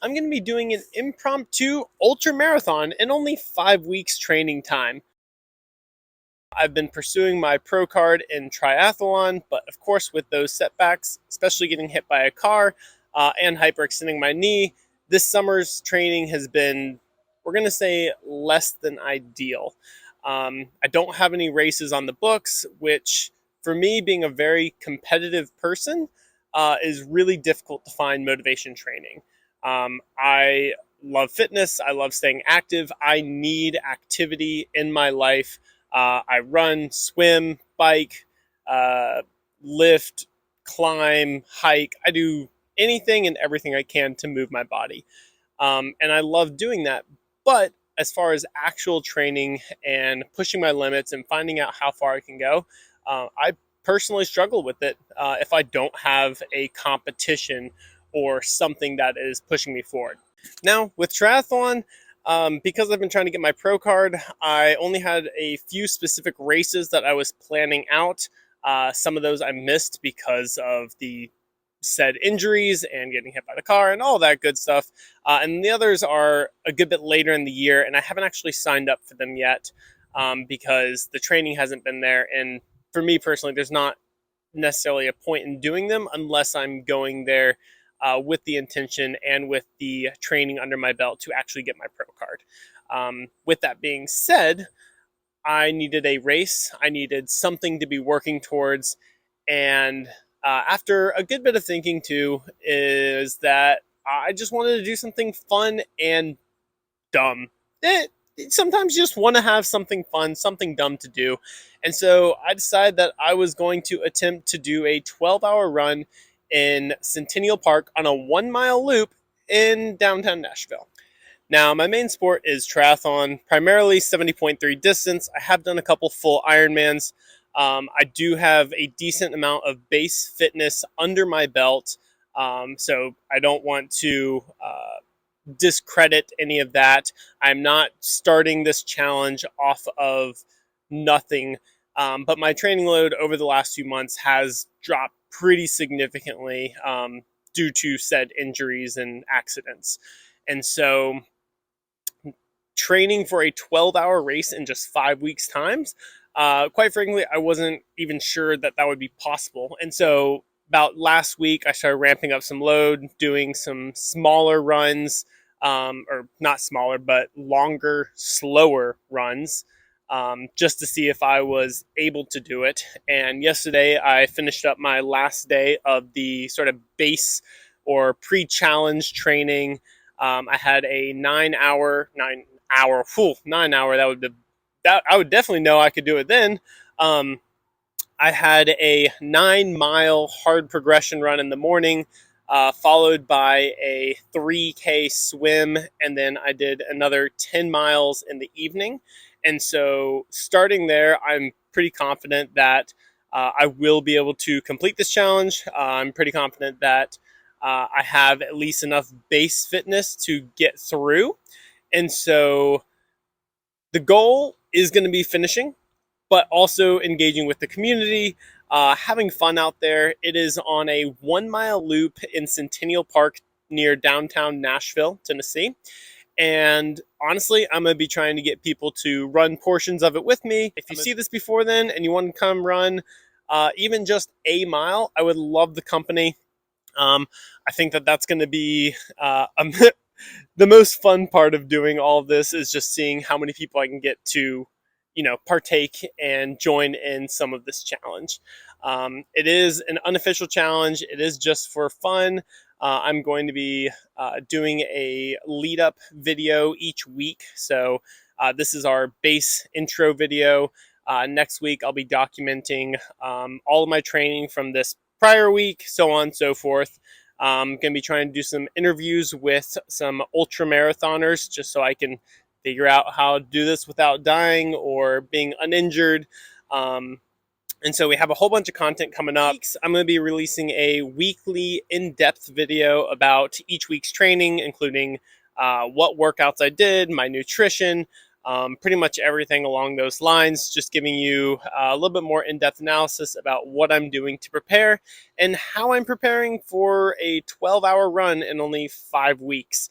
I'm going to be doing an impromptu ultra marathon in only 5 weeks training time. I've been pursuing my pro card in triathlon, but of course, with those setbacks, especially getting hit by a car and hyperextending my knee, this summer's training has been, we're going to say, less than ideal. I don't have any races on the books, which for me, being a very competitive person, is really difficult to find motivation training. I love fitness. I love staying active. I need activity in my life. I run, swim, bike, uh, lift, climb, hike. I do anything and everything I can to move my body. And I love doing that. But as far as actual training and pushing my limits and finding out how far I can go, I personally struggle with it if I don't have a competition or something that is pushing me forward. Now, with triathlon, because I've been trying to get my pro card, I only had a few specific races that I was planning out. Some of those I missed because of the said injuries and getting hit by the car and all that good stuff. And the others are a good bit later in the year, and I haven't actually signed up for them yet because the training hasn't been there. And for me personally, there's not necessarily a point in doing them unless I'm going there with the intention and with the training under my belt to actually get my pro card. With that being said, I needed a race. I needed something to be working towards. And after a good bit of thinking, too, is that I just wanted to do something fun and dumb. Sometimes you just want to have something fun, something dumb to do. And so I decided that I was going to attempt to do a 12-hour run in Centennial Park on a 1 mile loop in downtown Nashville. Now, my main sport is triathlon, primarily 70.3 distance. I have done a couple full Ironmans. I do have a decent amount of base fitness under my belt, so I don't want to discredit any of that. I'm not starting this challenge off of nothing, but my training load over the last few months has dropped pretty significantly due to said injuries and accidents. And so training for a 12-hour race in just 5 weeks times, quite frankly, I wasn't even sure that that would be possible. And so about last week, I started ramping up some load, doing some smaller runs, or not smaller, but longer, slower runs, just to see if I was able to do it. And yesterday, I finished up my last day of the sort of base or pre-challenge training. I had a 9 hour. That I would definitely know I could do it then. I had a 9 mile hard progression run in the morning, followed by a 3K swim, and then I did another 10 miles in the evening. And so starting there, I'm pretty confident that I will be able to complete this challenge. I'm pretty confident that I have at least enough base fitness to get through. And so the goal is going to be finishing, but also engaging with the community, having fun out there. It is on a 1 mile loop in Centennial Park near downtown Nashville, Tennessee. And honestly, I'm going to be trying to get people to run portions of it with me. If you see this before then and you want to come run even just a mile, I would love the company. I think that that's going to be the most fun part of doing all of this is just seeing how many people I can get to, partake and join in some of this challenge. It is an unofficial challenge. It is just for fun. I'm going to be doing a lead up video each week. So this is our base intro video. Next week, I'll be documenting all of my training from this prior week, so on and so forth. I'm going to be trying to do some interviews with some ultra marathoners just so I can figure out how to do this without dying or being uninjured. And so we have a whole bunch of content coming up. I'm going to be releasing a weekly in-depth video about each week's training, including what workouts I did, my nutrition, pretty much everything along those lines, just giving you a little bit more in-depth analysis about what I'm doing to prepare and how I'm preparing for a 12-hour run in only 5 weeks.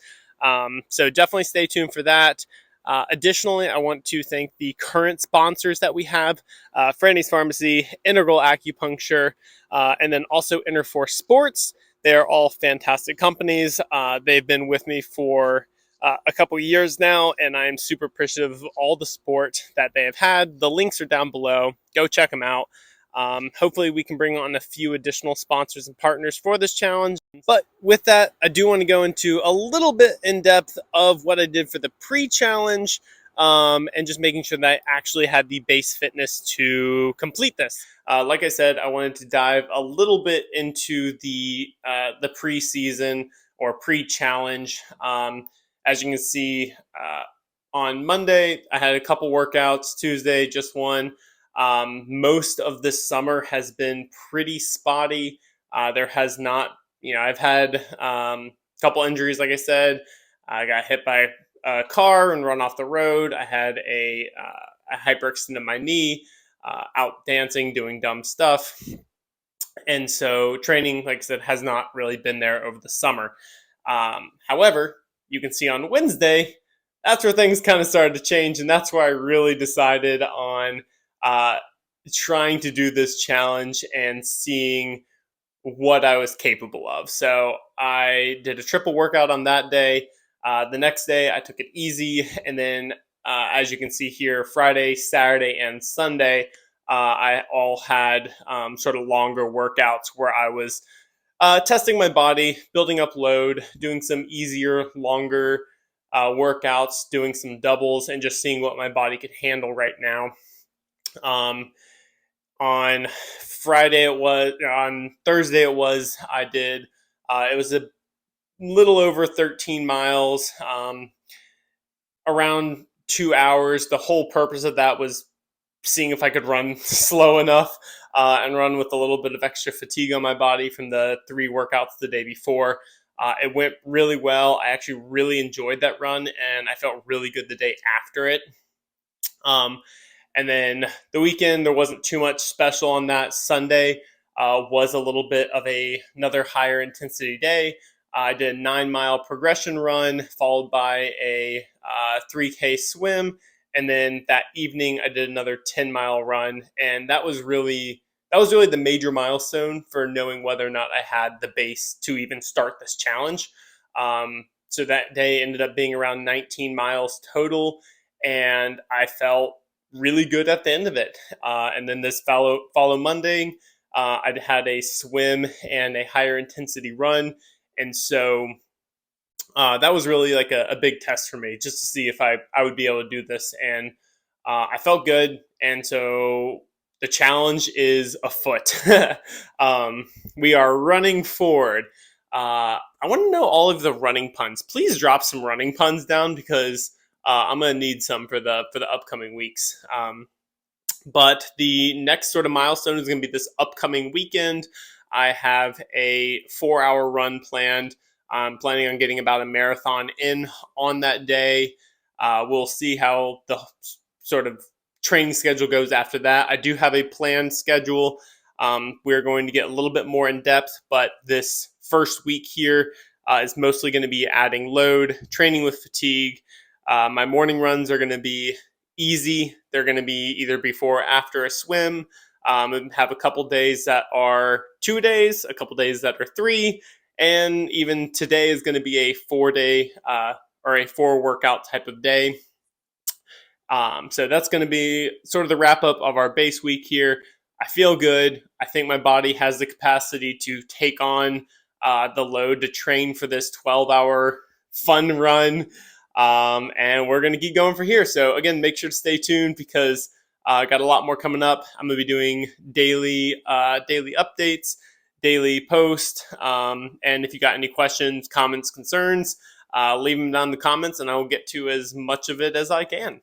So definitely stay tuned for that. Additionally, I want to thank the current sponsors that we have, Franny's Pharmacy, Integral Acupuncture, and then also Interforce Sports. They're all fantastic companies. They've been with me for a couple years now, and I'm super appreciative of all the support that they have had. The links are down below. Go check them out. Hopefully we can bring on a few additional sponsors and partners for this challenge. But with that, I do want to go into a little bit in depth of what I did for the pre-challenge, and just making sure that I actually had the base fitness to complete this. Like I said, I wanted to dive a little bit into the pre-season or pre-challenge. As you can see, on Monday, I had a couple workouts. Tuesday, just one. Most of this summer has been pretty spotty. There has not, I've had a couple injuries, like I said. I got hit by a car and run off the road. I had a hyperextended my knee, out dancing, doing dumb stuff. And so training, like I said, has not really been there over the summer. However, you can see on Wednesday, that's where things kind of started to change. And that's where I really decided on trying to do this challenge and seeing what I was capable of. So I did a triple workout on that day. The next day, I took it easy. And then, as you can see here, Friday, Saturday, and Sunday, I all had sort of longer workouts where I was testing my body, building up load, doing some easier, longer workouts, doing some doubles, and just seeing what my body could handle right now. On Thursday I did, it was a little over 13 miles, around 2 hours. The whole purpose of that was seeing if I could run slow enough, and run with a little bit of extra fatigue on my body from the 3 workouts the day before. It went really well. I actually really enjoyed that run, and I felt really good the day after it. And then the weekend, there wasn't too much special on that. Sunday was a little bit of another higher intensity day. I did a 9-mile progression run followed by a 3K swim. And then that evening, I did another 10-mile run. And that was really the major milestone for knowing whether or not I had the base to even start this challenge. So that day ended up being around 19 miles total. And I felt really good at the end of it. And then this follow Monday, I had a swim and a higher intensity run. And so that was really like a big test for me, just to see if I would be able to do this. And I felt good. And so the challenge is afoot. We are running forward. I want to know all of the running puns. Please drop some running puns down, because I'm going to need some for the upcoming weeks. But the next sort of milestone is going to be this upcoming weekend. I have a 4-hour run planned. I'm planning on getting about a marathon in on that day. We'll see how the sort of training schedule goes after that. I do have a planned schedule. We're going to get a little bit more in depth, but this first week here is mostly going to be adding load, training with fatigue. My morning runs are going to be easy. They're going to be either before or after a swim. And have a couple days that are 2 days, a couple days that are 3, and even today is going to be a 4-day or a 4 workout type of day. So that's going to be sort of the wrap up of our base week here. I feel good. I think my body has the capacity to take on the load to train for this 12-hour fun run. And we're going to keep going for here. So again, make sure to stay tuned, because I got a lot more coming up. I'm going to be doing daily updates, daily posts. And if you got any questions, comments, concerns, leave them down in the comments, and I will get to as much of it as I can.